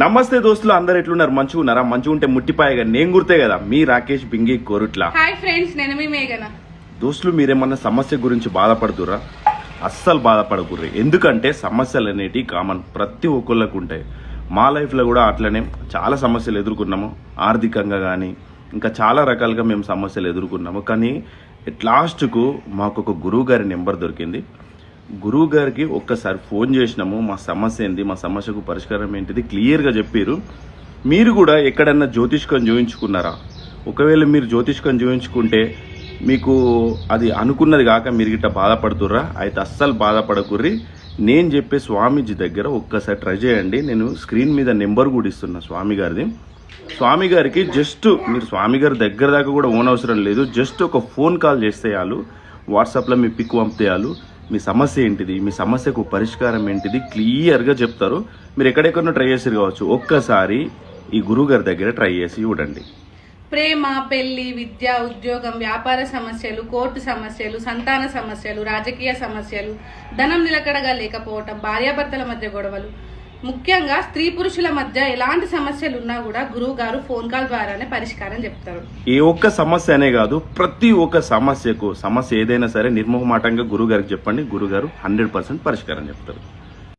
నమస్తే దోస్తులు, అందరు ఎట్లున్నారు? మంచిగా ఉన్నారా? మంచిగా ఉంటే ముట్టిపాయగా నేను గుర్తే కదా మీ రాకేష్ బింగి కోరుట్ల. హాయ్ ఫ్రెండ్స్, నేను మీ మేఘన. దోస్తులు, మీరేమన్నా సమస్య గురించి బాధపడుతురా? అస్సలు బాధపడకూడదు. ఎందుకంటే సమస్యలు అనేటివి కామన్, ప్రతి ఒక్కళ్ళకు ఉంటాయి. మా లైఫ్లో కూడా అట్లనే చాలా సమస్యలు ఎదుర్కొన్నాము. ఆర్థికంగా కానీ ఇంకా చాలా రకాలుగా మేము సమస్యలు ఎదుర్కొన్నాము. కానీ లాస్ట్కు మాకు ఒక గురువు గారి నెంబర్ దొరికింది. గురువు గారికి ఒక్కసారి ఫోన్ చేసినాము. మా సమస్య ఏంది, మా సమస్యకు పరిష్కారం ఏంటిది క్లియర్గా చెప్పారు. మీరు కూడా ఎక్కడన్నా జ్యోతిష్కం చూయించుకున్నారా? ఒకవేళ మీరు జ్యోతిష్కం చూయించుకుంటే మీకు అది అనుకున్నది కాక మీరు గిట్ట బాధపడుతుర్రా? అయితే అస్సలు బాధపడకుర్రి. నేను చెప్పే స్వామీజీ దగ్గర ఒక్కసారి ట్రై చేయండి. నేను స్క్రీన్ మీద నెంబర్ కూడా ఇస్తున్నా స్వామి గారిది. స్వామి గారికి జస్ట్ మీరు స్వామి గారి దగ్గర దాకా కూడా ఓన్ అవసరం లేదు. జస్ట్ ఒక ఫోన్ కాల్ చేస్తే చాలు, వాట్సాప్లో మీ పిక్ పంపితే చాలు. మీ సమస్య ఏంటిది, మీ సమస్యకు పరిష్కారం ఏంటిది క్లియర్గా చెప్తారు. మీరు ఎక్కడెక్కడో ట్రై చేసారు కావచ్చు, ఒక్కసారి ఈ గురువు గారి దగ్గర ట్రై చేసి చూడండి. ప్రేమ, పెళ్లి, విద్య, ఉద్యోగం, వ్యాపార సమస్యలు, కోర్టు సమస్యలు, సంతాన సమస్యలు, రాజకీయ సమస్యలు, ధనం నిలకడగా లేకపోవటం, భార్యాభర్తల మధ్య గొడవలు, ముఖ్యంగా స్త్రీ పురుషుల మధ్య ఎలాంటి సమస్యలు ఉన్నా కూడా గురువు గారు ఫోన్ కాల్ ద్వారానే పరిష్కారం చెప్తారు. ఏ ఒక్క సమస్య అనే కాదు, ప్రతి ఒక్క సమస్య ఏదైనా సరే నిర్మోహమాటంగా గురువు గారికి చెప్పండి. గురువు గారు 100% పరిష్కారం చెప్తారు.